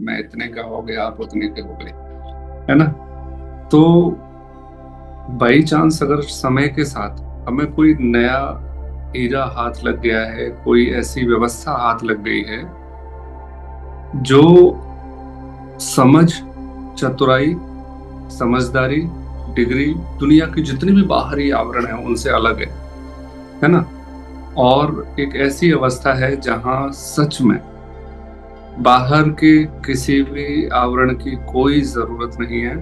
मैं इतने का हो गया, आप उतने के हो गए, है ना। तो बाई चांस अगर समय के साथ हमें कोई नया हीरा हाथ लग गया है, कोई ऐसी व्यवस्था हाथ लग गई है जो समझ, चतुराई, समझदारी, डिग्री, दुनिया की जितनी भी बाहरी आवरण है उनसे अलग है ना। और एक ऐसी अवस्था है जहां सच में बाहर के किसी भी आवरण की कोई जरूरत नहीं है,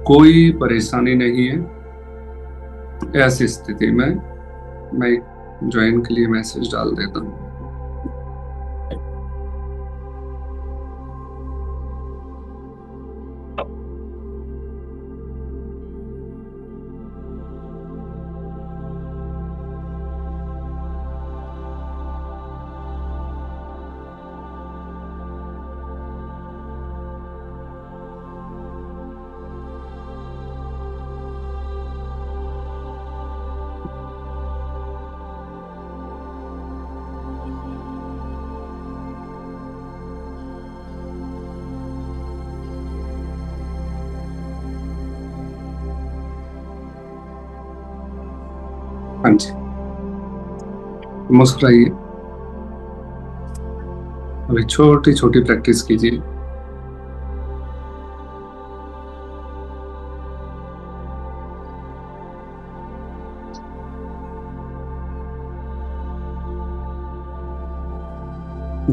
कोई परेशानी नहीं है। ऐसी स्थिति में मैं ज्वाइन के लिए मैसेज डाल देता हूँ। हाँ जी, मुस्कुराइए। अभी छोटी छोटी प्रैक्टिस कीजिए।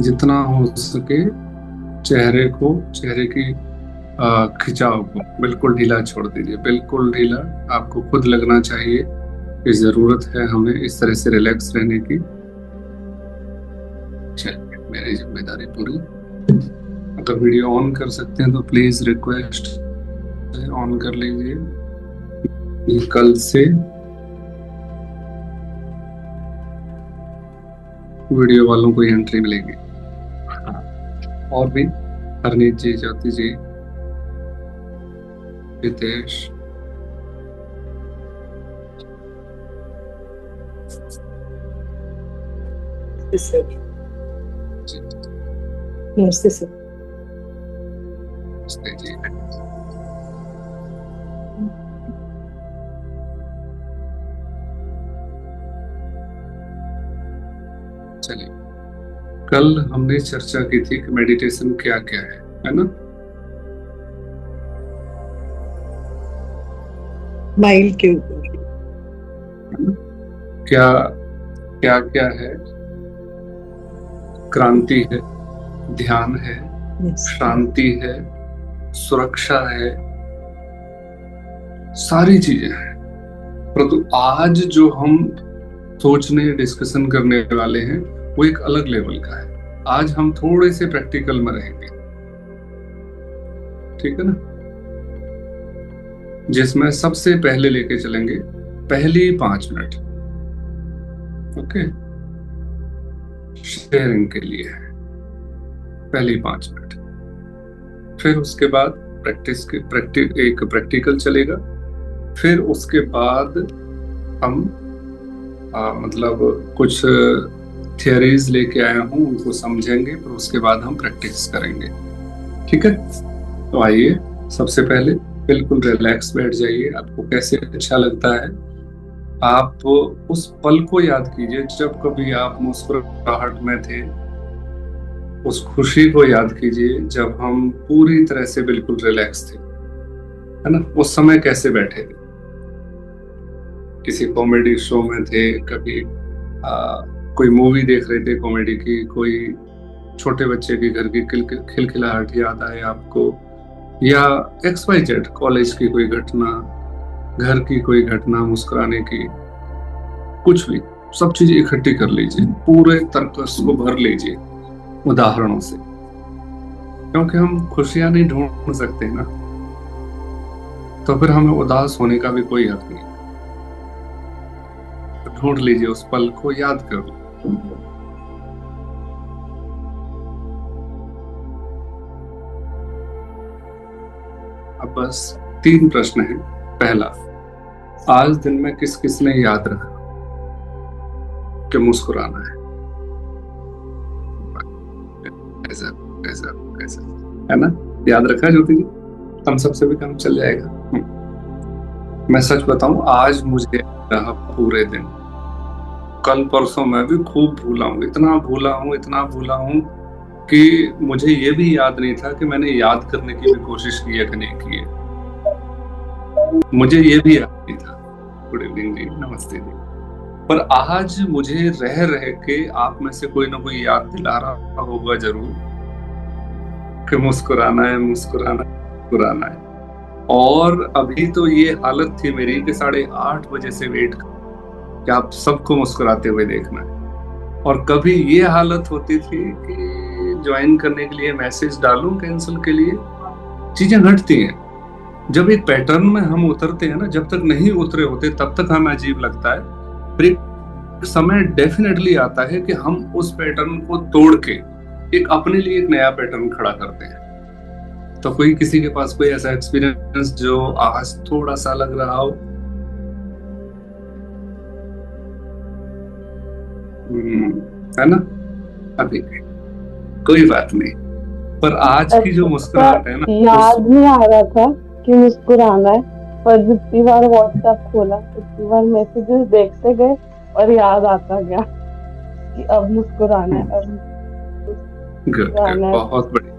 जितना हो सके चेहरे की खिंचाव को बिल्कुल ढीला छोड़ दीजिए, बिल्कुल ढीला। आपको खुद लगना चाहिए कि जरूरत है हमें इस तरह से रिलैक्स रहने की। चलिए, मेरी जिम्मेदारी पूरी। अगर वीडियो ऑन कर सकते हैं तो प्लीज रिक्वेस्ट ऑन कर लीजिए। ये कल से वीडियो वालों को एंट्री मिलेगी। हाँ, और भी हरनीत जी, ज्योति जी, रितेश, सर। जी, नमस्ते सर। नमस्ते जी। चलिए, कल हमने चर्चा की थी कि मेडिटेशन क्या क्या है ना। माइल के ऊपर। है ना? क्या क्या क्या है? क्रांति है, ध्यान है, यस। शांति है, सुरक्षा है, सारी चीजें हैं। परंतु आज जो हम सोचने डिस्कशन करने वाले हैं वो एक अलग लेवल का है। आज हम थोड़े से प्रैक्टिकल में रहेंगे, ठीक है ना। जिसमें सबसे पहले लेके चलेंगे पहली 5 मिनट, ओके, शेयरिंग के लिए है। पहली 5 मिनट, फिर उसके बाद एक प्रैक्टिकल चलेगा। फिर उसके बाद हम मतलब कुछ थियरीज लेके आया हूँ, उनको समझेंगे, फिर उसके बाद हम प्रैक्टिस करेंगे, ठीक है। तो आइए, सबसे पहले बिल्कुल रिलैक्स बैठ जाइए। आपको कैसे अच्छा लगता है, आप उस पल को याद कीजिए जब कभी आप मुस्कुराहट में थे। उस खुशी को याद कीजिए जब हम पूरी तरह से बिल्कुल रिलैक्स थे, है ना। उस समय कैसे बैठे थे, किसी कॉमेडी शो में थे, कभी कोई मूवी देख रहे थे कॉमेडी की, कोई छोटे बच्चे के घर की खिलखिलाहट याद आए आपको, या एक्स वाई जेड कॉलेज की कोई घटना, घर की कोई घटना, मुस्कुराने की, कुछ भी, सब चीजें इकट्ठी कर लीजिए, पूरे तर्कस को भर लीजिए उदाहरणों से। क्योंकि हम खुशियां नहीं ढूंढ सकते ना, तो फिर हमें उदास होने का भी कोई हक नहीं। तो ढूंढ लीजिए, उस पल को याद करो। अब बस 3 प्रश्न हैं। पहला, आज दिन में किस किस ने याद रखा कि मुस्कुराना है? ऐसा ऐसा ऐसा है ना? याद रखा ज्योति जी, हम सबसे भी काम चल जाएगा। मैं सच बताऊं, आज मुझे रहा पूरे दिन, कल परसों मैं भी खूब भूला हूँ, इतना भूला हूँ, इतना भूला हूँ कि मुझे ये भी याद नहीं था कि मैंने याद करने की भी कोशिश की है कि नहीं की है। मुझे ये भी याद नहीं था। गुड इवनिंग जी, नमस्ते जी। पर आज मुझे रह रह के आप में से कोई ना कोई याद दिला रहा होगा जरूर कि मुस्कुराना है, मुस्कुराना है, मुस्कुराना है। और अभी तो ये हालत थी मेरी कि 8:30 बजे से वेट कि आप सबको मुस्कुराते हुए देखना है। और कभी ये हालत होती थी कि ज्वाइन करने के लिए मैसेज डालूं कैंसिल के लिए, चीजें घटती हैं। जब एक पैटर्न में हम उतरते हैं ना, जब तक नहीं उतरे होते तब तक हमें अजीब लगता है, फिर एक समय डेफिनेटली आता है कि हम उस पैटर्न को तोड़ के एक अपने लिए एक नया पैटर्न खड़ा करते हैं। तो कोई किसी के पास कोई ऐसा एक्सपीरियंस जो आज थोड़ा सा लग रहा हो? है ना? अभी कोई बात नहीं, पर आज की जो मुस्कुराहट है ना, याद नहीं आ रहा था कि मुस्कुराना है, पर जितनी बार व्हाट्सएप खोला उतनी बार मैसेजेस देखते गए और याद आता गया कि अब मुस्कुराना है, अब मुस्कुराना है। बहुत बढ़िया।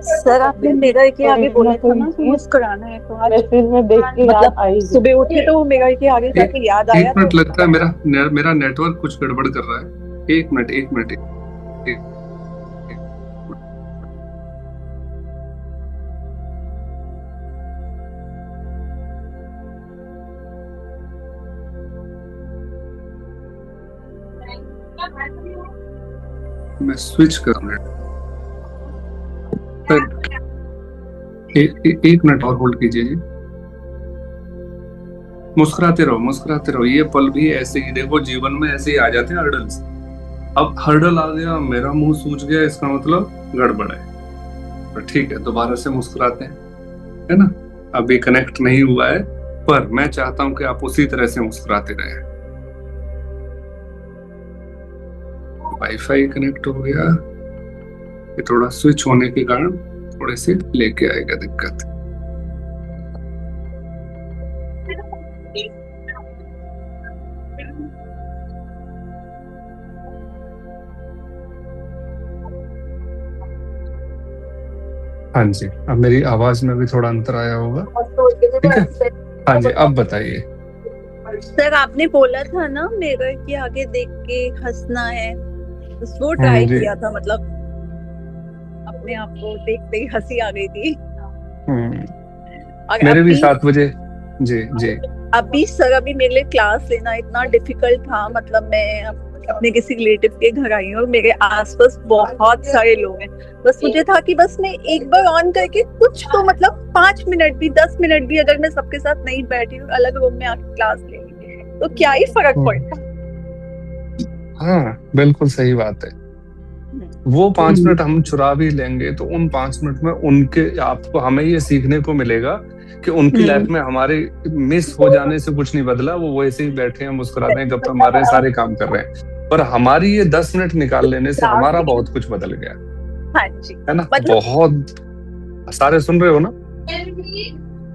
सर आपने मिरर के आगे बोला था ना कि मुस्कुराना है, तो आज मैसेज में देख के याद आई। सुबह उठे तो मिरर के आगे जाके याद आया। एक मिनट, लगता है मेरा नेटवर्क कुछ गड़बड़ कर रहा है। एक मिनट। मैं स्विच करूंगा। एक मिनट और होल्ड कीजिए जी। मुस्कुराते रहो, ये पल भी ऐसे ही, देखो जीवन में ऐसे ही आ जाते हैं हर्डल्स। अब हर्डल आ गया, मेरा मुंह सूज गया, इसका मतलब गड़बड़ है। तो ठीक है, दोबारा से मुस्कुराते हैं, है ना? अभी कनेक्ट नहीं हुआ है, पर मैं चाहता हूं कि आप उसी तरह से मुस्कुराते रहें। वाईफाई कनेक्ट हो गया, ये थोड़ा स्विच होने के कारण थोड़े से लेके आएगा दिक्कत। हाँ जी, अब मेरी आवाज में भी थोड़ा अंतर आया होगा, ठीक है? हाँ जी, अब बताइए। सर आपने बोला था ना मिरर के आगे देख के हंसना है, वो ट्राई किया था, मतलब अपने आप को देखते ही हंसी आ गई थी। मेरे भी 7 बजे। जी। अभी सर, अभी मेरे लिए क्लास लेना इतना डिफिकल्ट था, मतलब मैं अपने किसी रिलेटिव के घर आई हूँ और मेरे आसपास बहुत सारे लोग हैं। बस मुझे था कि बस मैं एक बार ऑन करके कुछ तो, मतलब 5 मिनट भी 10 मिनट भी अगर मैं सबके साथ नहीं बैठी हूँ, अलग रूम में आके क्लास ले ली, तो क्या ही फर्क पड़ता। हाँ, बिल्कुल सही बात है। वो 5 मिनट हम चुरा भी लेंगे तो उन 5 मिनट में उनके, आपको, हमें ये सीखने को मिलेगा कि उनकी लाइफ में हमारे मिस हो जाने से कुछ नहीं बदला। वो वैसे ही बैठे हैं, मुस्कुरा रहे हैं, गप्पे मार रहे हैं, सारे काम कर रहे हैं, पर हमारी ये 10 मिनट निकाल लेने से हमारा बहुत कुछ बदल गया। हाँ जी, है ना? बहुत सारे सुन रहे हो ना?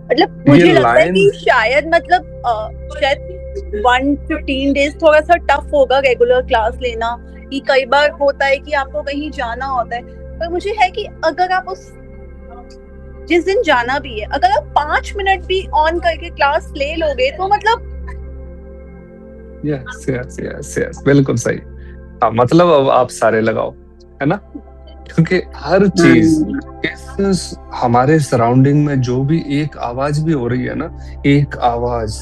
मतलब मुझे लगता है कि शायद 1-15 डेज थोड़ा सा टफ होगा रेगुलर क्लास लेना, कि कई बार होता है कि आपको कहीं जाना होता है, पर मुझे है कि अगर आप जिस दिन जाना भी है, अगर आप 5 मिनट भी ऑन करके क्लास ले लोगे तो मतलब यस, बिल्कुल सही। हाँ, मतलब अब आप सारे लगाओ, है ना? क्योंकि हर चीज हमारे सराउंडिंग में जो भी एक आवाज भी हो रही है ना, एक आवाज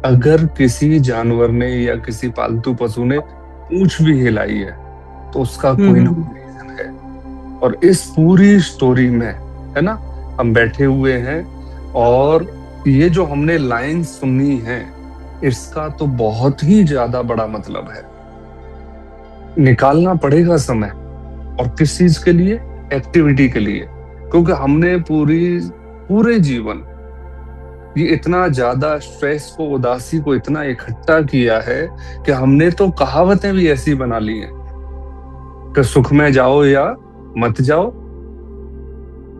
अगर किसी जानवर ने या किसी पालतू पशु ने पूंछ भी हिलाई है तो उसका कोई ना कोई रीजन है। और इस पूरी स्टोरी में, है ना, हम बैठे हुए हैं और ये जो हमने लाइन सुनी है, इसका तो बहुत ही ज्यादा बड़ा मतलब है। निकालना पड़ेगा समय, और किस चीज के लिए? एक्टिविटी के लिए। क्योंकि हमने पूरे जीवन ये इतना ज्यादा स्ट्रेस को, उदासी को इतना इकट्ठा किया है कि हमने तो कहावतें भी ऐसी बना ली हैं कि सुख में जाओ या मत जाओ,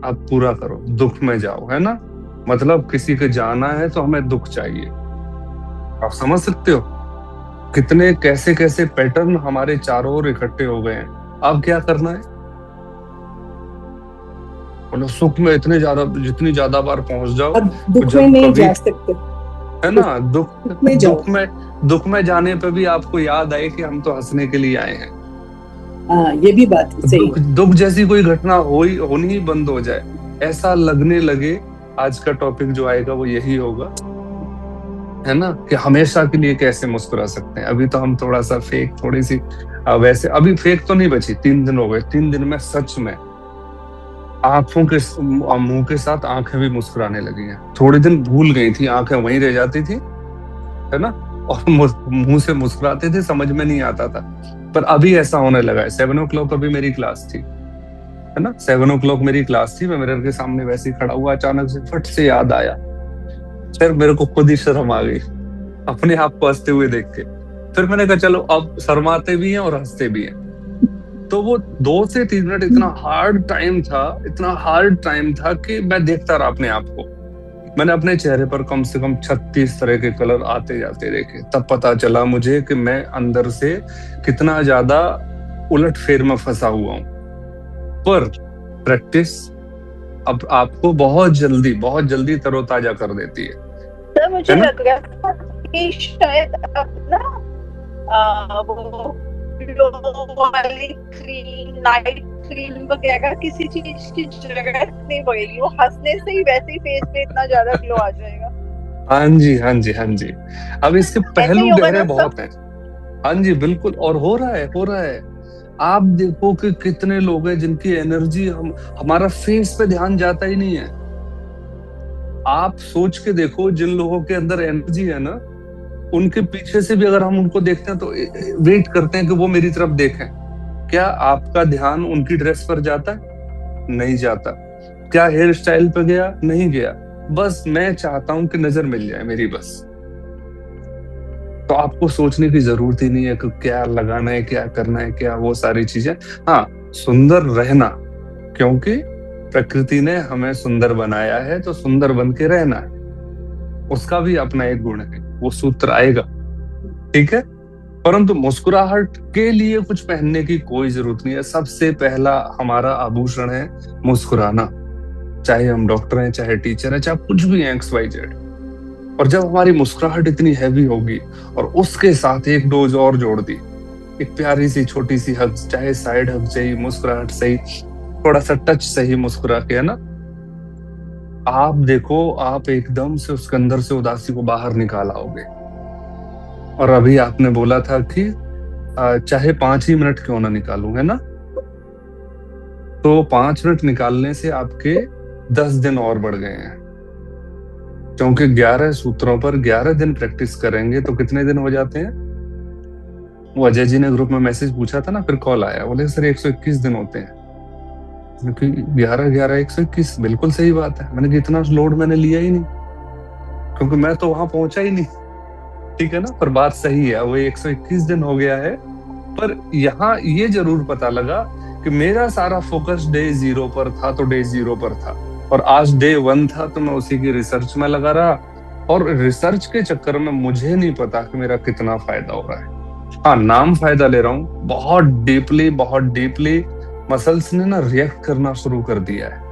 आप पूरा करो, दुख में जाओ, है ना। मतलब किसी के जाना है तो हमें दुख चाहिए। आप समझ सकते हो कितने कैसे कैसे पैटर्न हमारे चारों ओर इकट्ठे हो गए हैं। अब क्या करना है, बोलो सुख में इतने ज्यादा, जितनी ज्यादा बार पहुंच जाओ, और दुख जब में नहीं कभी, जा सकते, है ना, दुख में जाओ। दुख में जाने पे भी आपको याद आए कि हम तो हंसने के लिए आए हैं। हाँ, ये भी बात सही है। दुख जैसी कोई घटना होनी ही बंद हो जाए, ऐसा लगने लगे। आज का टॉपिक जो आएगा वो यही होगा, है ना, कि हमेशा के लिए कैसे मुस्कुरा सकते हैं। अभी तो हम थोड़ा सा फेक, थोड़ी सी वैसे, अभी फेक तो नहीं बची, 3 दिन हो गए, 3 दिन में सच में आंखों के मुंह के साथ आंखें भी मुस्कुराने लगी हैं। थोड़े दिन भूल गई थी, आंखें वहीं रह जाती थी, है ना, और मुंह से मुस्कुराते थे, समझ में नहीं आता था। पर अभी ऐसा होने लगा है। 7 o'clock अभी मेरी क्लास थी, है ना, 7 o'clock मेरी क्लास थी। मैं मिरर के सामने वैसे ही खड़ा हुआ, अचानक से फट से याद आया, फिर मेरे को खुद ही शर्म आ गई अपने आप को हंसते हुए देख के। फिर मैंने कहा चलो अब शर्माते भी हैं और हंसते भी हैं। तो वो 2 से 3 मिनट इतना हार्ड टाइम था कि मैं देखता रहा अपने आप को। मैंने अपने चेहरे पर कम से कम 36 तरह के कलर आते जाते देखे। तब पता चला मुझे कि मैं अंदर से कितना ज्यादा उलट फेर में फंसा हुआ हूं। पर प्रैक्टिस अब आपको बहुत जल्दी तरोताजा कर देती है। सर मुझे लग रहा था कि शायद अपना वो लो वाली क्रीम, नाइट क्रीम वगैरह किसी चीज की जरूरत नहीं पड़ेगी, वो हंसने से ही वैसे ही फेस पे इतना ज्यादा ग्लो आ जाएगा। हाँ जी। अब इसके पहलू गहरे बहुत हैं। हाँ जी बिल्कुल, और हो रहा है। आप देखो कि कितने लोग हैं जिनकी एनर्जी हमारा फेस पे ध्यान जाता ही नहीं है। आप सोच के देखो, जिन लोगों के अंदर एनर्जी है ना, उनके पीछे से भी अगर हम उनको देखते हैं तो वेट करते हैं कि वो मेरी तरफ देखें। क्या आपका ध्यान उनकी ड्रेस पर जाता है? नहीं जाता। क्या हेयर स्टाइल पे गया? नहीं गया। बस मैं चाहता हूं कि नजर मिल जाए मेरी, बस। तो आपको सोचने की जरूरत ही नहीं है कि क्या लगाना है, क्या करना है, क्या वो सारी चीजें। हाँ, सुंदर रहना, क्योंकि प्रकृति ने हमें सुंदर बनाया है तो सुंदर बन के रहना है। उसका भी अपना एक गुण है, वो सूत्र आएगा, ठीक है। परंतु मुस्कुराहट के लिए कुछ पहनने की कोई जरूरत नहीं है। सबसे पहला हमारा आभूषण है मुस्कुराना। चाहे हम डॉक्टर हैं, चाहे टीचर हैं, चाहे कुछ भी हैं, XYZ। और जब हमारी मुस्कुराहट इतनी हैवी होगी और उसके साथ एक डोज और जोड़ दी, एक प्यारी सी छोटी सी हग, चाहे साइड हग सही, मुस्कुराहट सही, थोड़ा सा टच सही मुस्कुरा के, है ना, आप देखो आप एकदम से उसके अंदर से उदासी को बाहर निकाल आओगे। और अभी आपने बोला था कि चाहे 5 ही मिनट क्यों ना निकालूं, है ना, तो 5 मिनट निकालने से आपके 10 दिन और बढ़ गए हैं। क्योंकि 11 सूत्रों पर 11 दिन प्रैक्टिस करेंगे तो कितने दिन हो जाते हैं? वो अजय जी ने ग्रुप में मैसेज पूछा था ना, फिर कॉल आया, बोले सर 121 दिन होते हैं। 11 121, बिल्कुल सही बात है। मैंने इतना लोड मैंने लिया ही नहीं, क्योंकि मैं तो वहां पहुंचा ही नहीं, ठीक है ना। पर बात सही है, वो 121 दिन हो गया है। पर यहाँ ये जरूर पता लगा कि मेरा सारा फोकस डे 0 पर था, तो डे 0 पर था, और आज डे 1 था तो मैं उसी की रिसर्च में लगा रहा। और रिसर्च के चक्कर में मुझे नहीं पता कि मेरा कितना फायदा हो रहा है। हाँ, नाम फायदा ले रहा हूँ, बहुत डीपली मसल्स ने ना रिएक्ट करना शुरू कर दिया है।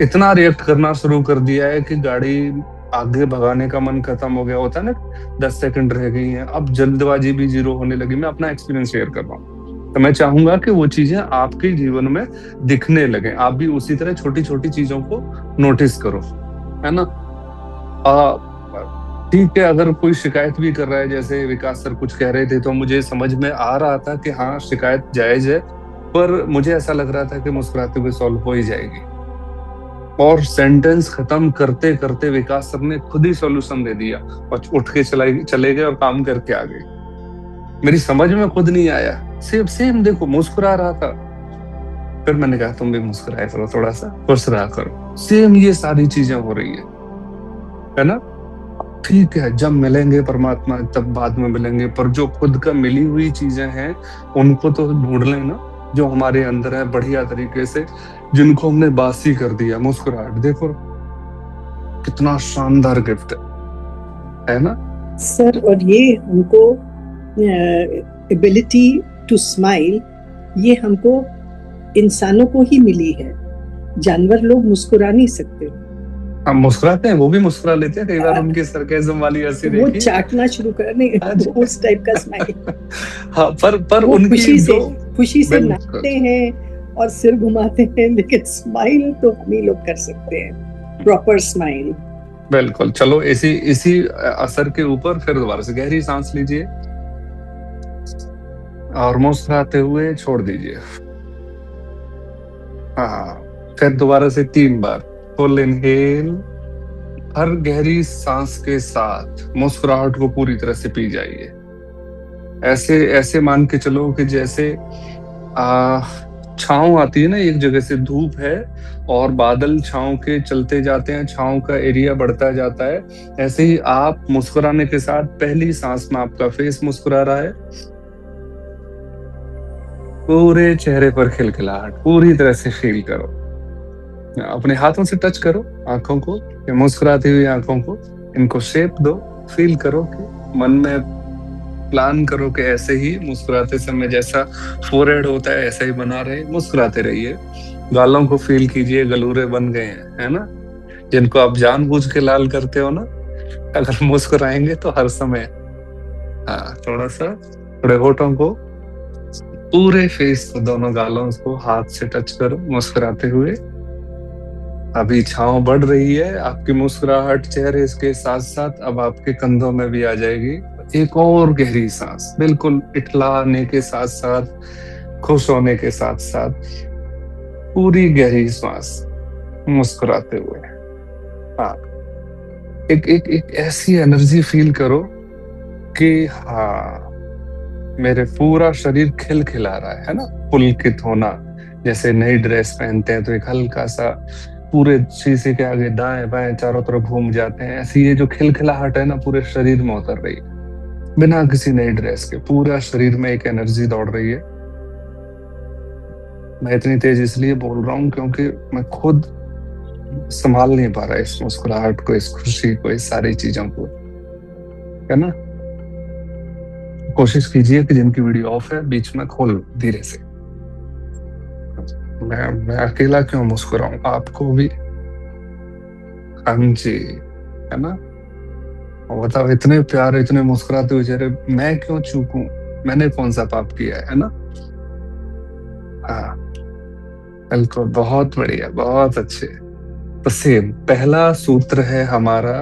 इतना रिएक्ट करना शुरू कर दिया है कि गाड़ी आगे भगाने का मन खत्म हो गया होता है ना, 10 सेकंड रह गई हैं, अब जल्दबाजी भी 0 होने लगी। मैं अपना एक्सपीरियंस शेयर कर रहा हूँ, तो मैं चाहूंगा कि वो चीजें आपके जीवन में दिखने लगे। आप भी उसी तरह छोटी छोटी चीजों को नोटिस करो, है ना। ठीक है, अगर कोई शिकायत भी कर रहा है, जैसे विकास सर कुछ कह रहे थे, तो मुझे समझ में आ रहा था कि हाँ शिकायत जायज है, पर मुझे ऐसा लग रहा था कि मुस्कुराते हुए सॉल्व हो ही जाएगी। और सेंटेंस खत्म करते करते विकास सर ने खुद ही सॉल्यूशन दे दिया और उठ के चले गए और काम करके आ गए। मेरी समझ में खुद नहीं आया, सेम देखो मुस्कुरा रहा था। फिर मैंने कहा तुम भी मुस्कुराया करो, थोड़ा सा खुश रहा करो। सेम ये सारी चीजें हो रही है ना। ठीक है, जब मिलेंगे परमात्मा तब बाद में मिलेंगे, पर जो खुद का मिली हुई चीजें हैं उनको तो ढूंढ लें ना, जो हमारे अंदर है बढ़िया तरीके से, जिनको हमने बासी कर दिया। मुस्कुराहट देखो कितना शानदार गिफ्ट है ना सर। और ये हमको एबिलिटी टू स्माइल, ये हमको इंसानों को ही मिली है। जानवर लोग मुस्कुरा नहीं सकते। हम मुस्कुराते हैं, वो भी मुस्कुरा लेते हैं कई बार, उनकी सरकाज़म वाली हंसी वो देखी। चाटना शुरू करने, उस टाइप का स्माइल। हाँ, पर वो उनकी खुशी से बिल्कुल। नाचते हैं और सिर घुमाते हैं, लेकिन स्माइल तो हम ही लोग कर सकते हैं, प्रॉपर स्माइल। बिल्कुल। चलो इसी असर के ऊपर फिर दोबारा से गहरी सांस लीजिए और मुस्कुराते हुए छोड़ दीजिए। हाँ, फिर दोबारा से 3 बार फुल इनहेल। हर गहरी सांस के साथ मुस्कुराहट को पूरी तरह से पी जाइए। ऐसे मान के चलो कि जैसे छांव आती है ना, एक जगह से धूप है और बादल छांव के चलते जाते हैं, छांव का एरिया बढ़ता जाता है। ऐसे ही आप मुस्कुराने के साथ पहली सांस में आपका फेस मुस्कुरा रहा है, पूरे चेहरे पर खिलखिलाहट पूरी तरह से फील करो। अपने हाथों से टच करो आंखों को, मुस्कुराती हुई आंखों को, इनको शेप दो, फील करो कि मन में प्लान करो कि ऐसे ही मुस्कुराते समय जैसा फोरहेड होता है ऐसा ही बना रहे, मुस्कुराते रहिए। गालों को फील कीजिए, गलूरे बन गए हैं, है ना, जिनको आप जानबूझ के लाल करते हो ना। अगर मुस्कुराएंगे तो हर समय। हाँ, थोड़े होठों को, पूरे फेस को, दोनों गालों को हाथ से टच करो मुस्कुराते हुए। अभी छांव बढ़ रही है, आपकी मुस्कुराहट चेहरे के साथ साथ अब आपके कंधों में भी आ जाएगी। एक और गहरी सांस, बिल्कुल इठलाने के साथ साथ, खुश होने के साथ साथ, पूरी गहरी सांस मुस्कुराते हुए। हाँ, एक ऐसी एनर्जी फील करो कि हाँ, मेरे पूरा शरीर खिलखिला रहा है ना, पुलकित होना। जैसे नई ड्रेस पहनते हैं तो एक हल्का सा पूरे शीशे के आगे दाएं बाएं चारों तरफ घूम जाते हैं, ऐसी ये जो खिलखिलाहट है ना पूरे शरीर में उतर रही है बिना किसी नई ड्रेस के। पूरा शरीर में एक एनर्जी दौड़ रही है। मैं इतनी तेज इसलिए बोल रहा हूँ क्योंकि मैं खुद संभाल नहीं पा रहा इस मुस्कुराहट को, इस खुशी को, इस सारी चीजों को, है ना। कोशिश कीजिए कि जिनकी वीडियो ऑफ है बीच में खोल धीरे से। मैं अकेला क्यों मुस्कुराऊं, आपको भी। हाँ जी, है ना। और बताओ, इतने प्यारे, इतने मुस्कुराते हुए चेहरे, मैं क्यों चूकूं, मैंने कौन सा पाप किया है ना। हाँ, बिल्कुल, बहुत बढ़िया, बहुत अच्छे। तो सेम पहला सूत्र है हमारा,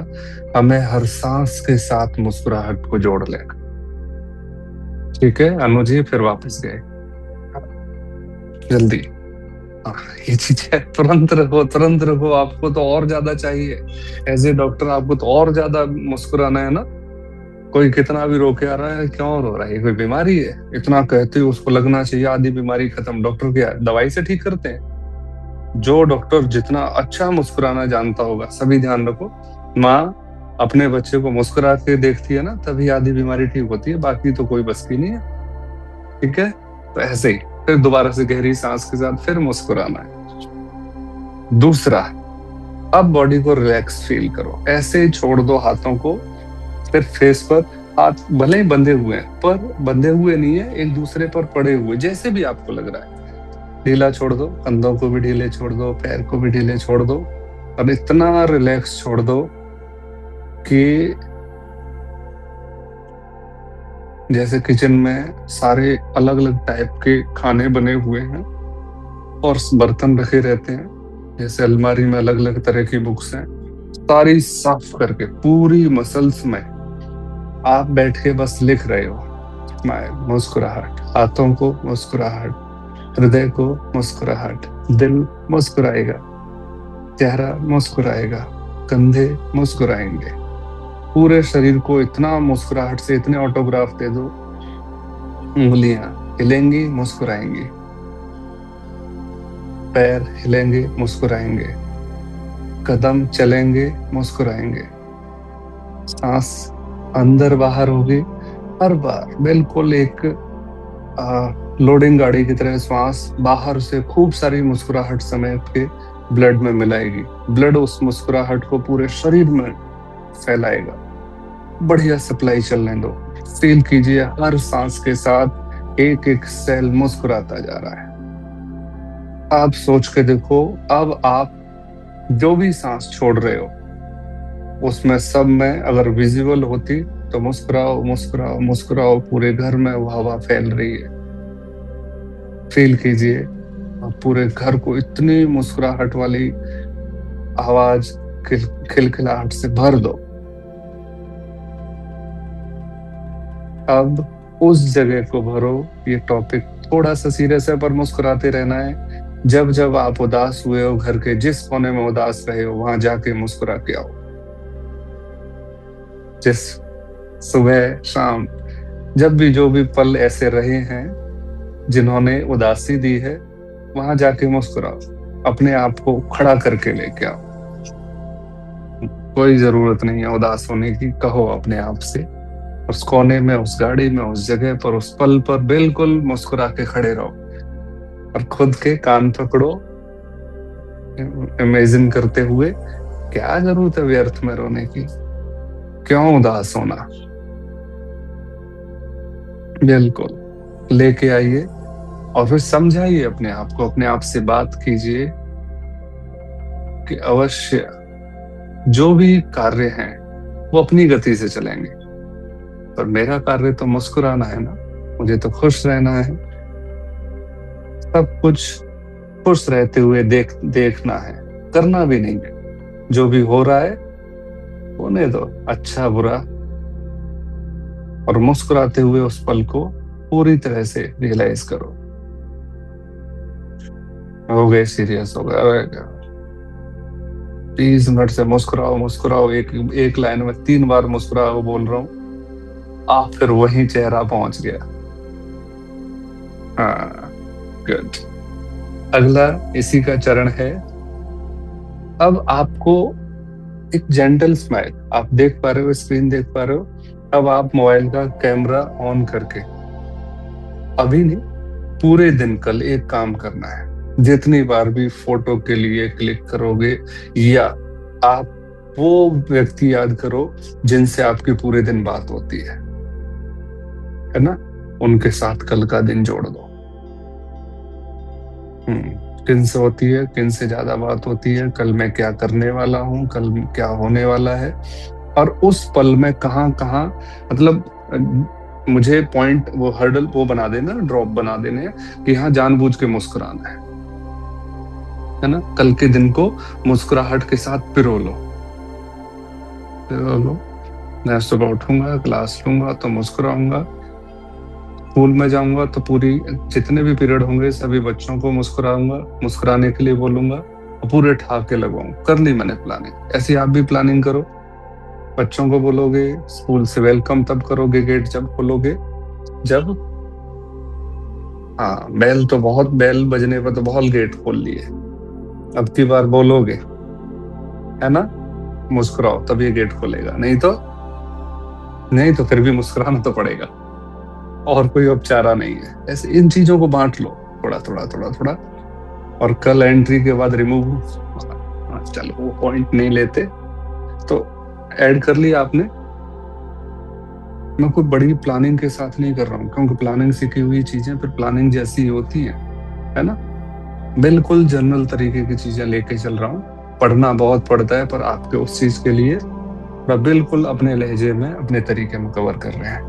हमें हर सांस के साथ मुस्कुराहट को जोड़ लेना। ठीक है अनु जी, फिर वापस गए जल्दी। ये चीज है, तुरंत रखो। आपको तो और ज्यादा चाहिए एज ए डॉक्टर, आपको तो और ज्यादा मुस्कुराना है ना। कोई कितना भी रोके आ रहा है, क्यों रो रहा है, कोई बीमारी है, इतना कहते हो उसको लगना चाहिए आधी बीमारी खत्म। डॉक्टर क्या दवाई से ठीक करते हैं? जो डॉक्टर जितना अच्छा मुस्कुराना जानता होगा, सभी ध्यान रखो, माँ अपने बच्चे को मुस्कुरा के देखती है ना, तभी आधी बीमारी ठीक होती है, बाकी तो कोई बस की नहीं है। ठीक है, तो ऐसे ही फिर दोबारा से गहरी सांस के साथ फिर मुस्कुराना है। दूसरा, अब बॉडी को रिलैक्स फील करो, ऐसे छोड़ दो हाथों को, फिर फेस पर हाथ भले ही बंधे हुए हैं पर बंधे हुए नहीं है, एक दूसरे पर पड़े हुए, जैसे भी आपको लग रहा है। ढीला छोड़ दो, कंधों को भी ढीले छोड़ दो, पैर को भी ढीले छोड़ दो, और इतना रिलैक्स छोड़ दो कि जैसे किचन में सारे अलग अलग टाइप के खाने बने हुए हैं और बर्तन रखे रहते हैं, जैसे अलमारी में अलग अलग तरह की बुक्स हैं, सारी साफ करके पूरी मसल्स में आप बैठ के बस लिख रहे हो स्माइल, मुस्कुराहट, हाथों को मुस्कुराहट, हृदय को मुस्कुराहट, दिल मुस्कुराएगा, चेहरा मुस्कुराएगा, कंधे मुस्कुराएंगे, पूरे शरीर को इतना मुस्कुराहट से इतने ऑटोग्राफ दे दो। उंगलियां हिलेंगी, मुस्कुराएंगी, पैर हिलेंगे, मुस्कुराएंगे, कदम चलेंगे, मुस्कुराएंगे, सांस अंदर बाहर होगी हर बार, बिल्कुल एक लोडिंग गाड़ी की तरह श्वास बाहर से खूब सारी मुस्कुराहट समेट के ब्लड में मिलाएगी। ब्लड उस मुस्कुराहट को पूरे शरीर में फैलाएगा। बढ़िया सप्लाई चलने दो। फील कीजिए हर सांस के साथ एक एक सेल मुस्कुराता जा रहा है। आप सोच के देखो, अब आप जो भी सांस छोड़ रहे हो उसमें सब में अगर विजिबल होती तो मुस्कुराओ मुस्कुराओ मुस्कुराओ, पूरे घर में वो हवा फैल रही है। फील कीजिए, आप पूरे घर को इतनी मुस्कुराहट वाली आवाज खिलखिलाहट से भर दो। अब उस जगह को भरो। ये टॉपिक थोड़ा सा सीरियस है पर मुस्कुराते रहना है। जब जब आप उदास हुए हो, घर के जिस कोने में उदास रहे हो वहां जाके मुस्कुरा के आओ। जिस सुबह शाम जब भी जो भी पल ऐसे रहे हैं जिन्होंने उदासी दी है, वहां जाके मुस्कुराओ। अपने आप को खड़ा करके लेके आओ। कोई जरूरत नहीं है उदास होने की। कहो अपने आप से, उस कोने में, उस गाड़ी में, उस जगह पर, उस पल पर बिल्कुल मुस्कुरा के खड़े रहो और खुद के कान पकड़ो, इमेजिन करते हुए क्या जरूरत है व्यर्थ में रोने की, क्यों उदास होना। बिल्कुल लेके आइए और फिर समझाइए अपने आप को, अपने आप से बात कीजिए कि अवश्य जो भी कार्य हैं वो अपनी गति से चलेंगे, पर मेरा कार्य तो मुस्कुराना है ना, मुझे तो खुश रहना है। सब कुछ खुश रहते हुए देखना है, करना भी नहीं है। जो भी हो रहा है होने दो, अच्छा बुरा, और मुस्कुराते हुए उस पल को पूरी तरह से रियलाइज करो। हो गए सीरियस, हो गया। 30 मिनट से मुस्कुराओ मुस्कुराओ, एक लाइन में 3 बार मुस्कुराओ बोल रहा हूं। आप फिर वही चेहरा पहुंच गया। हाँ, गुड। अगला इसी का चरण है। अब आपको एक जेंटल स्माइल, आप देख पा रहे हो, स्क्रीन देख पा रहे हो। अब आप मोबाइल का कैमरा ऑन करके, अभी नहीं, पूरे दिन कल एक काम करना है। जितनी बार भी फोटो के लिए क्लिक करोगे, या आप वो व्यक्ति याद करो जिनसे आपकी पूरे दिन बात होती है ना, उनके साथ कल का दिन जोड़ दो। किन से होती है, किन से ज्यादा बात होती है, कल मैं क्या करने वाला हूँ, कल क्या होने वाला है, और उस पल में कहाँ कहाँ, मतलब मुझे पॉइंट, वो हर्डल वो बना देना, ड्रॉप बना देने कि यहाँ जानबूझ के मुस्कुराना है ना। कल के दिन को मुस्कुराहट के साथ पिरो लो। मैं सुबह उठूंगा, क्लास लूंगा तो मुस्कुराऊंगा, स्कूल में जाऊंगा तो पूरी जितने भी पीरियड होंगे सभी बच्चों को मुस्कुराऊंगा, मुस्कुराने के लिए बोलूंगा और पूरे ठहाके लगवाऊंगा। कर ली मैंने प्लानिंग। ऐसी आप भी प्लानिंग करो। बच्चों को बोलोगे, स्कूल से वेलकम तब करोगे, गेट जब खोलोगे, जब बेल तो बहुत, बेल बजने पर तो बहुत गेट खोल लिए। अब की बार बोलोगे, है ना, मुस्कुराओ तब ये गेट खोलेगा, नहीं तो फिर भी मुस्कुराना तो पड़ेगा, और कोई उपचारा नहीं है। ऐसे इन चीजों को बांट लो थोड़ा थोड़ा थोड़ा थोड़ा। और कल एंट्री के बाद रिमूव, चलो वो पॉइंट नहीं लेते तो ऐड कर लिया आपने। मैं कोई बड़ी प्लानिंग के साथ नहीं कर रहा हूँ, क्योंकि प्लानिंग सीखी हुई चीजें फिर प्लानिंग जैसी होती हैं, है ना। बिल्कुल जनरल तरीके की चीजें लेके चल रहा हूँ। पढ़ना बहुत पड़ता है, पर आपके उस चीज के लिए बिल्कुल अपने लहजे में, अपने तरीके में कवर कर रहे हैं।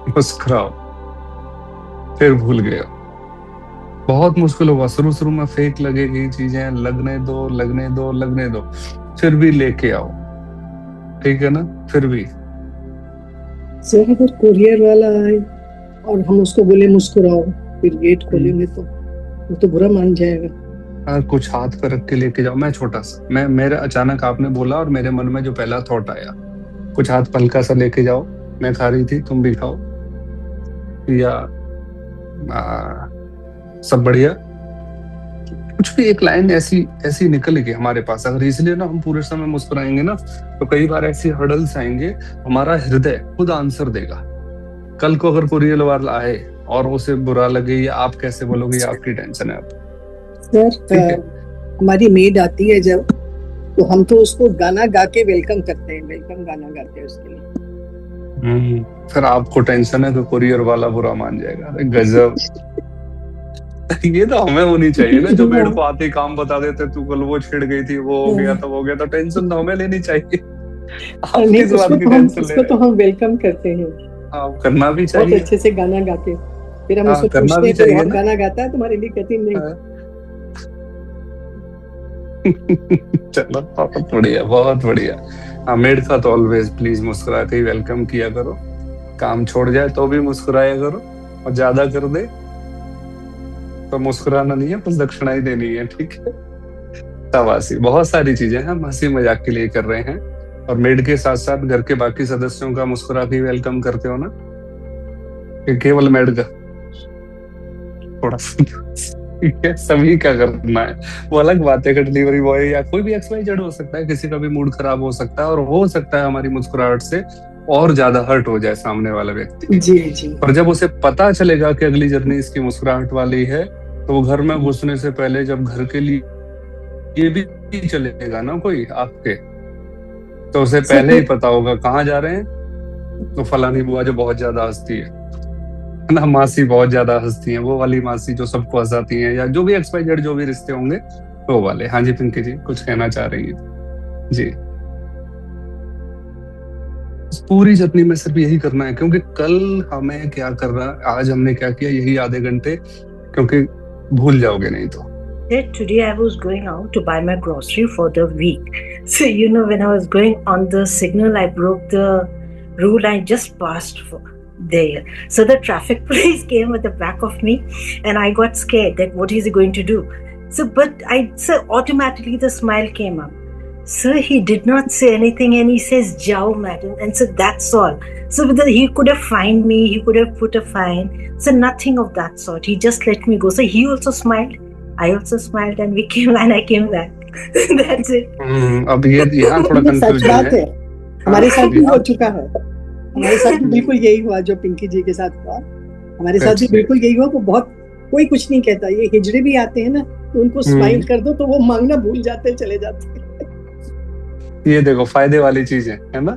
मुस्कुराओ, फिर भूल गए। बहुत मुश्किल होगा, शुरू में फेक लगेगी चीजें, लगने दो, फिर भी लेके आओ, ठीक है ना। फिर भी सर अगर कुरियर वाला आए और हम उसको बोले मुस्कुराओ, फिर गेट खोलेंगे तो वो तो बुरा मान जाएगा। कुछ हाथ पे रख के लेके जाओ। मैं छोटा सा, मेरे अचानक आपने बोला और मेरे मन में जो पहला थॉट आया, कुछ हाथ हल्का सा लेके जाओ। मैं खा रही थी, तुम भी खाओ, या सब बढ़िया, कुछ भी एक लाइन ऐसी ऐसी निकलेगी हमारे पास, अगर इसलिए ना हम पूरे समय मुस्कुराएंगे ना, तो कई बार ऐसी हर्डल्स आएंगे, हमारा हृदय खुद आंसर देगा। कल को अगर कुरियर वाला आए और उसे बुरा लगे या आप कैसे बोलोगे, ये आपकी टेंशन है। सर हमारी मेड आती है जब, तो हम तो उसको गाना गा के वेलकम करते हैं, वेलकम गाना गाते हैं उसके लिए। फिर आपको टेंशन है तो कुरियर वाला बुरा मान जाएगा। अरे गजब। ये तो हमें होनी चाहिए ना, जो मेड को आते ही काम बता देते, तू कल वो छिड़ गई थी, वो हो गया, तब हो गया, तो टेंशन तो हमें लेनी चाहिए। आप किस बात की टेंशन ले रहे हैं? तो हम वेलकम करते हैं, आप करना भी चाहिए, बहुत अच्छे से गाना गा के। फिर हम उसको पूछते हैं कि बहुत गाना गाता है तुम्हारे लिए, कहती नहीं। चलो बहुत बढ़िया, बहुत बढ़िया। मेड का तो ऑलवेज प्लीज मुस्कुरा के ही वेलकम किया करो, काम छोड़ जाए तो भी मुस्कुराया करो, और ज्यादा कर दे तो मुस्कुराना नहीं है, बस दक्षिणा ही देनी है, ठीक है। शाबाशी। बहुत सारी चीजें हम हंसी मजाक के लिए कर रहे हैं, और मेड के साथ साथ घर के बाकी सदस्यों का मुस्कुरा के वेलकम करते हो ना, कि केवल मेड का? थोड़ा ठीक है, सभी का करना है, वो अलग बात है। डिलीवरी बॉय या कोई भी XYZ हो सकता है, किसी का भी मूड खराब हो सकता है, और हो सकता है हमारी मुस्कुराहट से और ज्यादा हर्ट हो जाए सामने वाला व्यक्ति। जी जी। पर जब उसे पता चलेगा कि अगली जर्नी इसकी मुस्कुराहट वाली है, तो वो घर में घुसने से पहले जब घर के लिए ये भी चलेगा ना कोई आपके, तो उसे पहले ही पता होगा कहाँ जा रहे हैं, तो फलानी बुआ जो बहुत ज्यादा हंसती है ना, मासी बहुत ज्यादा हंसती है, वो वाली मासी जो सबको हंसाती है, या जो भी XYZ जो भी रिश्ते होंगे वो वाले। हाँ जी पिंकी जी, कुछ कहना चाह रही है जी? पूरी जर्नी में सिर्फ यही करना है, क्योंकि कल हमें क्या कर रहा है, आज हमने क्या किया, यही आधे घंटे, क्योंकि भूल जाओगे नहीं तो। Today I was going out to buy my grocery for the week. So when I was going on the signal, I broke the rule. I just passed there. So the traffic police came at the back of me, and I got scared that what is he going to do? So automatically the smile came up. So he did not say anything, and he says, "Jao, madam," and so that's all. So he could have fined me, he could have put a fine. So nothing of that sort. He just let me go. So he also smiled. I also smiled, and we came, and I came back. That's it. अब ये यहाँ थोड़ा confusion है। हमारे साथ भी हो चुका है, हमारे साथ भी बिल्कुल यही हुआ जो पिंकी जी के साथ हुआ, हमारे साथ भी बिल्कुल यही हुआ। वो बहुत, कोई कुछ नहीं कहता। ये हिजड़े भी आते हैं ना, तो उनको स्माइल कर दो तो वो मांगना भूल जाते हैं, चले जाते हैं। ये देखो फायदे वाली चीजें है ना।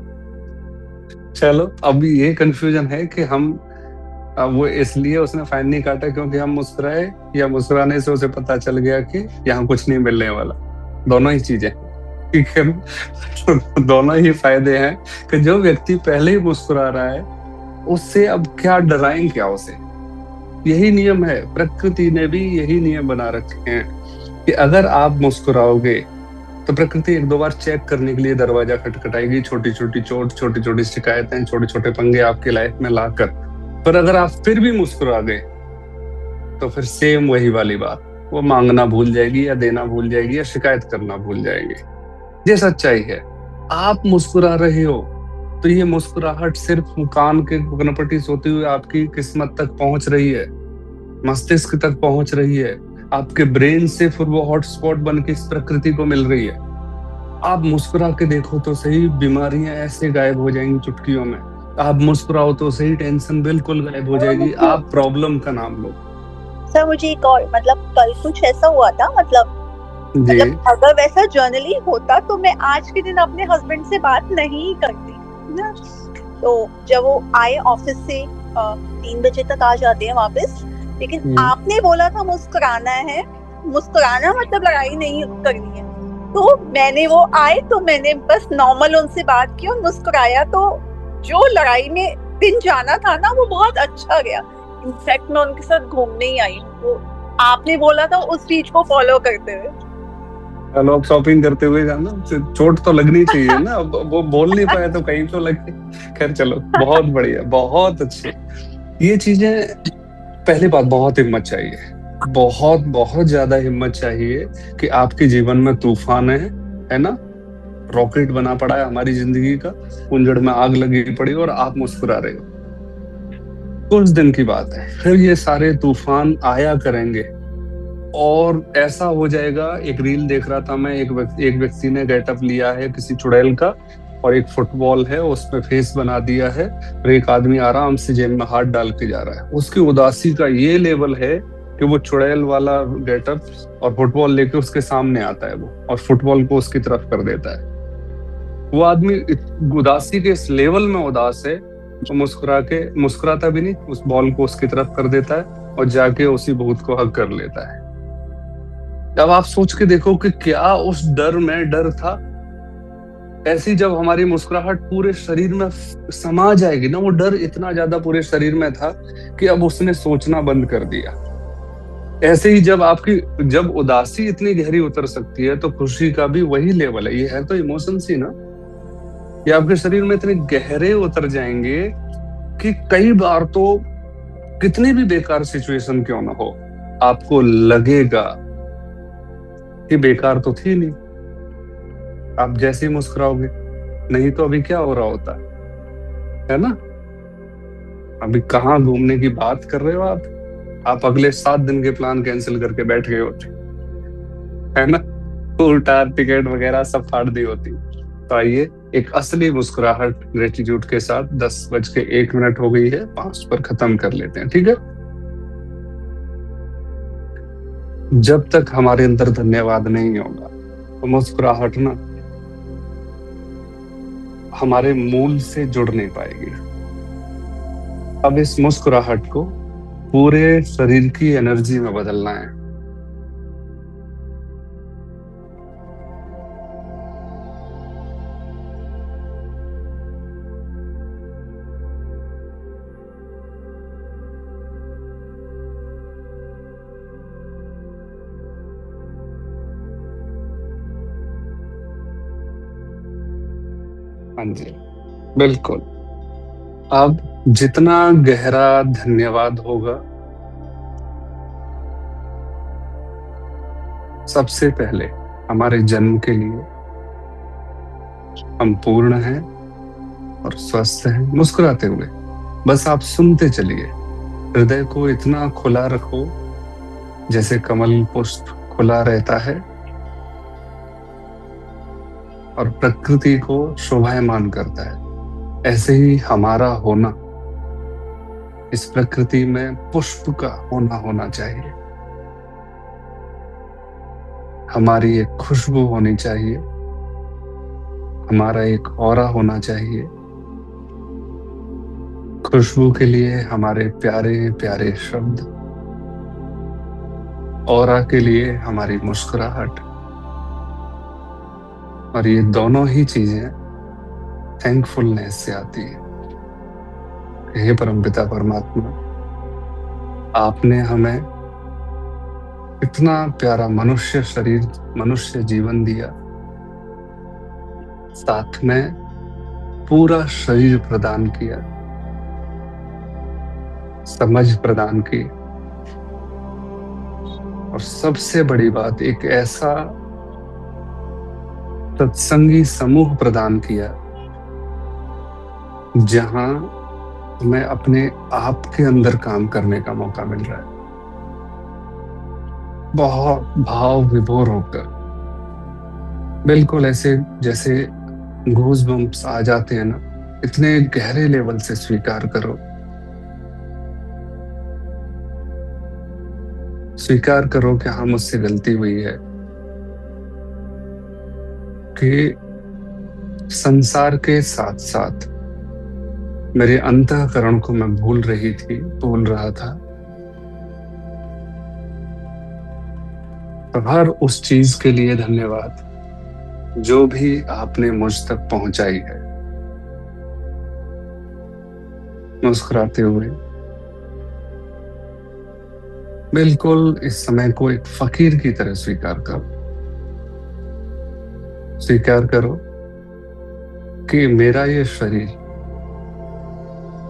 चलो अब ये कंफ्यूजन है कि हम, अब वो इसलिए उसने फाइन नहीं काटा क्योंकि हम मुस्कुराए, या मुस्कुराने से उसे पता चल गया कि यहाँ कुछ नहीं मिलने वाला? दोनों ही चीजें, ठीक है। दोनों ही फायदे हैं कि जो व्यक्ति पहले ही मुस्कुरा रहा है, उससे अब क्या डराएं क्या उसे। यही नियम है, प्रकृति ने भी यही नियम बना रखे हैं कि अगर आप मुस्कुराओगे तो प्रकृति एक दो बार चेक करने के लिए दरवाजा खटखटाएगी, छोटी छोटी चोट, छोटी छोटी शिकायतें, छोटे छोटे पंगे आपकी लाइफ में लाकर। पर अगर आप फिर भी मुस्कुरा गए तो फिर सेम वही वाली बात, वो मांगना भूल जाएगी, या देना भूल जाएगी, या शिकायत करना भूल जाएगी। ये सच्चाई है। आप मुस्कुरा रहे हो तो ये मुस्कुराहट सिर्फ कान के कनपटी सोती हुई आपकी किस्मत तक पहुंच रही है, मस्तिष्क तक पहुंच रही है, आपके ब्रेन से फिर वो हॉटस्पॉट बन के इस प्रकृति को मिल रही है। आप मुस्कुरा के देखो तो सही, बीमारियां ऐसे गायब हो जाएंगी चुटकियों में। आप मुस्कुराओ तो सही, टेंशन बिल्कुल गायब हो जाएगी। आप प्रॉब्लम का नाम लो। सर मुझे एक और, मतलब कल कुछ ऐसा हुआ था, मतलब अगर वैसा जर्नली होता तो मैं आज के दिन अपने हस्बैंड से बात नहीं करती ना। तो जब वो आए ऑफिस से 3 बजे तक आ जाते हैं वापस, लेकिन आपने बोला था मुस्कुराना है, मुस्कुराना मतलब लड़ाई नहीं करनी है। तो मैंने, वो आए तो मैंने बस नॉर्मल उनसे बात की और मुस्कुराया, तो जो लड़ाई में दिन जाना था ना वो बहुत अच्छा गया। इनफैक्ट मैं उनके साथ घूमने ही आई हूँ। तो आपने बोला था उस चीज को फॉलो करते हुए। लोग शॉपिंग करते हुए जाना, चोट तो लगनी चाहिए ना। अब वो बोल नहीं पाए तो कहीं तो लगे। खैर चलो, बहुत बढ़िया, बहुत अच्छे। ये चीजें, पहली बात, बहुत हिम्मत चाहिए, बहुत बहुत ज्यादा हिम्मत चाहिए कि आपके जीवन में तूफान है ना, रॉकेट बना पड़ा है हमारी जिंदगी का, कुंजड़ में आग लगी पड़ी और आप मुस्कुरा रहे हो। कुछ दिन की बात है, फिर ये सारे तूफान आया करेंगे और ऐसा हो जाएगा। एक रील देख रहा था मैं, एक व्यक्ति ने गेटअप लिया है किसी चुड़ैल का, और एक फुटबॉल है, उस पे फेस बना दिया है, और एक आदमी आराम से जेब में हाथ डाल के जा रहा है। उसकी उदासी का ये लेवल है कि वो चुड़ैल वाला गेटअप और फुटबॉल लेके उसके सामने आता है वो, और फुटबॉल को उसकी तरफ कर देता है। वो आदमी उदासी के इस लेवल में उदास है, तो मुस्कुराता भी नहीं, उस बॉल को उसकी तरफ कर देता है और जाके उसी भूत को हग कर लेता है। अब आप सोच के देखो कि क्या उस डर में डर था। ऐसी जब हमारी मुस्कुराहट पूरे शरीर में समा जाएगी ना, वो डर इतना ज्यादा पूरे शरीर में था कि अब उसने सोचना बंद कर दिया। ऐसे ही जब उदासी इतनी गहरी उतर सकती है, तो खुशी का भी वही लेवल है। ये है तो इमोशंस ही ना, ये आपके शरीर में इतने गहरे उतर जाएंगे कि कई बार तो कितनी भी बेकार सिचुएशन क्यों ना हो, आपको लगेगा कि बेकार तो थी नहीं। आप जैसे ही मुस्कुराओगे, नहीं तो अभी क्या हो रहा होता है ना। अभी कहाँ घूमने की बात कर रहे हो आप अगले 7 दिन के प्लान कैंसिल करके बैठ गए होते, है ना, उल्टा टिकट वगैरह सब फाड़ दी होती। तो आइए एक असली मुस्कुराहट ग्रेटिट्यूड के साथ 10:01 हो गई है, 5 पर खत्म कर लेते हैं, ठीक है। जब तक हमारे अंदर धन्यवाद नहीं होगा, तो मुस्कुराहट ना हमारे मूल से जुड़ नहीं पाएगी। अब इस मुस्कुराहट को पूरे शरीर की एनर्जी में बदलना है। हाँ जी, बिल्कुल। अब जितना गहरा धन्यवाद होगा, सबसे पहले हमारे जन्म के लिए हम पूर्ण हैं और स्वस्थ हैं, मुस्कुराते हुए। बस आप सुनते चलिए, हृदय को इतना खुला रखो जैसे कमल पुष्प खुला रहता है और प्रकृति को शोभायमान करता है। ऐसे ही हमारा होना, इस प्रकृति में पुष्प का होना चाहिए। हमारी एक खुशबू होनी चाहिए, हमारा एक ऑरा होना चाहिए। खुशबू के लिए हमारे प्यारे प्यारे शब्द, ऑरा के लिए हमारी मुस्कुराहट। और ये दोनों ही चीजें थैंकफुलनेस से आती है। हे परमपिता परमात्मा, आपने हमें इतना प्यारा मनुष्य शरीर, मनुष्य जीवन दिया, साथ में पूरा शरीर प्रदान किया, समझ प्रदान की, और सबसे बड़ी बात, एक ऐसा सत्संगी समूह प्रदान किया जहां हमें अपने आप के अंदर काम करने का मौका मिल रहा है, बहुत भाव विभोर होकर। बिल्कुल ऐसे जैसे गूज़बम्प्स आ जाते हैं ना, इतने गहरे लेवल से स्वीकार करो। स्वीकार करो कि हाँ, मुझसे गलती हुई है, कि संसार के साथ साथ मेरे अंतःकरण को मैं भूल रहा था। तो हर उस चीज के लिए धन्यवाद जो भी आपने मुझ तक पहुंचाई है। मुस्कुराते हुए बिल्कुल इस समय को एक फकीर की तरह स्वीकार करो। स्वीकार करो कि मेरा ये शरीर,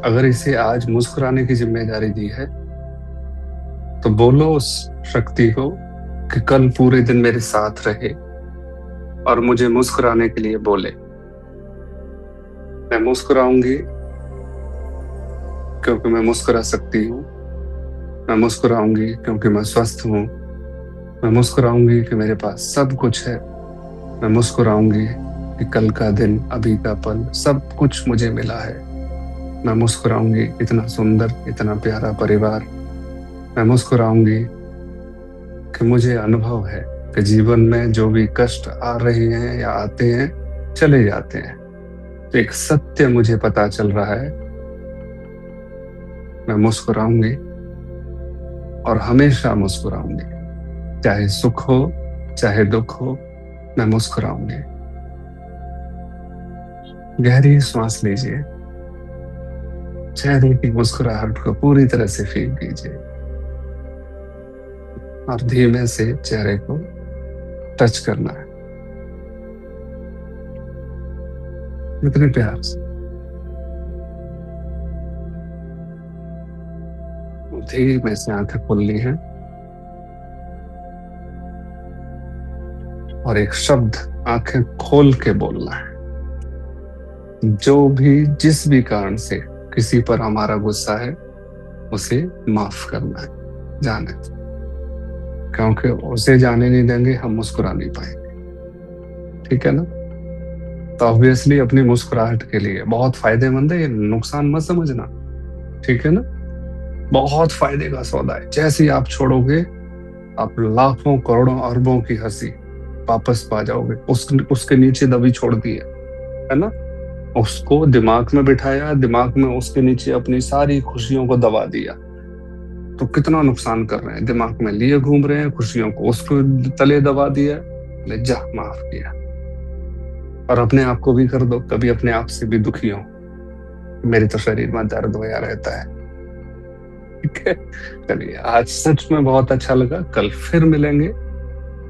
अगर इसे आज मुस्कुराने की जिम्मेदारी दी है, तो बोलो उस शक्ति को कि कल पूरे दिन मेरे साथ रहे और मुझे मुस्कुराने के लिए बोले। मैं मुस्कुराऊंगी क्योंकि मैं मुस्कुरा सकती हूँ, मैं मुस्कुराऊंगी क्योंकि मैं स्वस्थ हूँ, मैं मुस्कुराऊंगी कि मेरे पास सब कुछ है। मैं मुस्कुराऊंगी कि कल का दिन, अभी का पल, सब कुछ मुझे मिला है। मैं मुस्कुराऊंगी इतना सुंदर, इतना प्यारा परिवार। मैं मुस्कुराऊंगी कि मुझे अनुभव है कि जीवन में जो भी कष्ट आ रहे हैं या आते हैं, चले जाते हैं। तो एक सत्य मुझे पता चल रहा है, मैं मुस्कुराऊंगी और हमेशा मुस्कुराऊंगी। चाहे सुख हो, चाहे दुख हो, मैं मुस्कुराऊंगी। गहरी सांस लीजिए, चेहरे की मुस्कुराहट को पूरी तरह से फील कीजिए और धीमे से चेहरे को टच करना है, इतने प्यार से। धीमे से आंखें खोलनी है और एक शब्द आंखें खोल के बोलना है। जो भी, जिस भी कारण से किसी पर हमारा गुस्सा है, उसे माफ करना है, जाने दो। क्योंकि उसे जाने नहीं देंगे, हम मुस्कुरा नहीं पाएंगे। ठीक है ना? तो ऑब्वियसली अपनी मुस्कुराहट के लिए बहुत फायदेमंद है, ये नुकसान मत समझना। ठीक है ना? बहुत फायदे का सौदा है। जैसे ही आप छोड़ोगे, आप लाखों करोड़ों अरबों की हंसी वापस पा जाओगे। उसके नीचे दबी छोड़ दी है ना? उसको दिमाग में बिठाया, दिमाग में उसके नीचे अपनी सारी खुशियों को दबा दिया, तो कितना नुकसान कर रहे हैं। दिमाग में लिए घूम रहे हैं खुशियों को, उसको तले दबा दिया, ले जा माफ किया। और अपने आप को भी कर दो, कभी अपने आप से भी दुखी हो, मेरे तो शरीर में दर्द होया रहता है। ठीक है? चलिए, आज सच में बहुत अच्छा लगा। कल फिर मिलेंगे,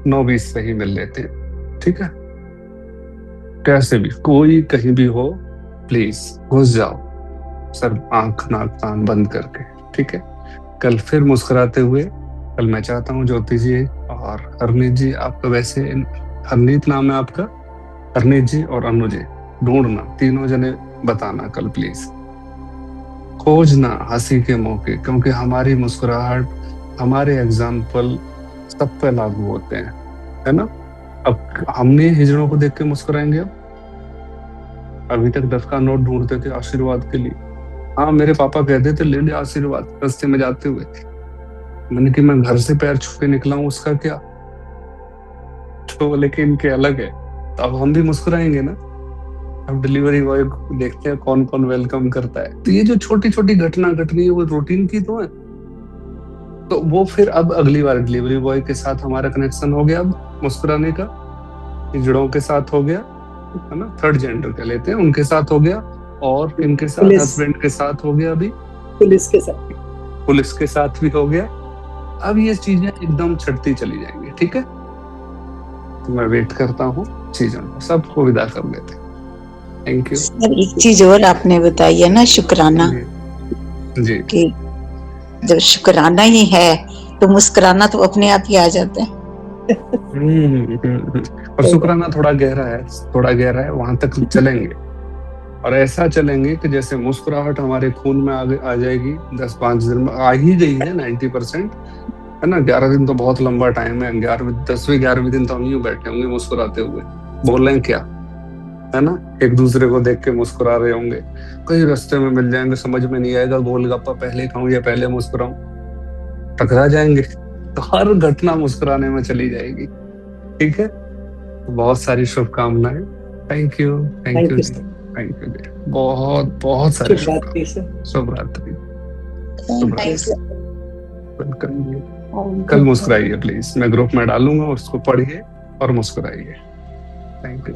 9:20 पे ही मिल लेते हैं। ठीक है? कैसे भी, कोई कहीं भी हो, प्लीज घुस जाओ, सिर्फ आंख नाक कान बंद करके। ठीक है? कल फिर मुस्कुराते हुए। कल मैं चाहता हूँ ज्योति जी और हरनीत जी, आपका वैसे हरनीत नाम है आपका, हरनीत जी और अनु जी ढूंढना, तीनों जने बताना कल प्लीज। खोजना हंसी के मौके, क्योंकि हमारी मुस्कुराहट, हमारे एग्जाम्पल सब पे लागू होते हैं, है ना? अब हमने हिजड़ों को देख के मुस्कुराएंगे। अब अभी तक 10 का नोट ढूंढते थे आशीर्वाद के लिए। हाँ, मेरे पापा कहते थे ले ले आशीर्वाद रास्ते में जाते हुए। मैंने कि मैं घर से पैर छू के निकला हूं, उसका क्या? तो लेकिन इनके अलग है। तो अब हम भी मुस्कुराएंगे ना। अब डिलीवरी बॉय देखते हैं कौन कौन वेलकम करता है। तो ये जो छोटी छोटी घटना घटनी है, वो रूटीन की तो है। तो वो फिर अब अगली बार डिलीवरी बॉय के साथ हमारा कनेक्शन हो गया, अब मुस्कुराने का हिजड़ों के साथ हो गया, है ना? थर्ड जेंडर के लेते हैं, उनके साथ हो गया, और इनके साथ हस्बैंड के साथ हो गया, अभी पुलिस के साथ भी हो गया। अब ये चीजें एकदम छटती चली जाएंगी। ठीक है? तो मैं वेट करता हूँ चीजों को, सबको विदा कर देते हैं। Thank you sir. एक चीज और आपने बताई है ना, शुक्राना जी। कि जब शुक्राना ही है तो मुस्कुराना तो अपने आप ही आ जाता है। और शुक्राना थोड़ा गहरा है, वहां तक चलेंगे। और ऐसा चलेंगे कि जैसे मुस्कुराहट हमारे खून में आ जाएगी। 10-5 दिन में आ ही गई है 90%, है ना? 11 दिन तो बहुत लंबा टाइम है। 10वें-11वें दिन तो हम यूं बैठे होंगे मुस्कुराते हुए, बोल रहे क्या, है ना? एक दूसरे को देख के मुस्कुरा रहे होंगे। कई रास्ते में मिल जाएंगे, समझ में नहीं आएगा गोलगप्पा पहले खाऊं या पहले मुस्कुराऊं, टकरा जाएंगे। तो हर घटना मुस्कुराने में चली जाएगी। ठीक है? बहुत सारी शुभकामनाएं। थैंक यू बहुत सारी शुभरात्रि। कल मुस्कुराइए प्लीज, मैं ग्रुप में डालूंगा, उसको पढ़िए और मुस्कुराइए। Thank you.